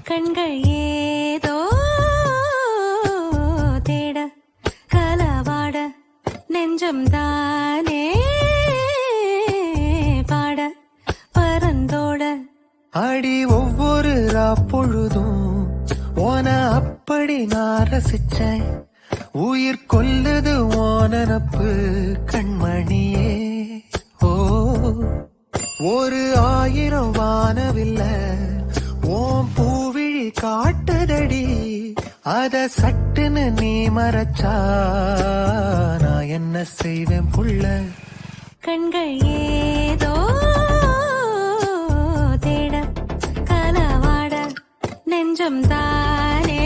கண்கள் ஏதோ தேட கலவாட நெஞ்சம் தானே பாட பரந்தோட அடி ஒவ்வொரு பொழுதும் ஓன அப்படி நான் ரசிச்சேன். உயிர் கொல்லுது ஓனப்பு கண்மணியே. ஓ ஒரு 1000 வானவில்ல ஓம் பூவிழி காட்டுதடி. அத சட்டுன்னு நீ மறைச்சா நான் என்ன செய்வேன் புள்ள. கண்கள் ஏதோ தேட கலவாட நெஞ்சம் தானே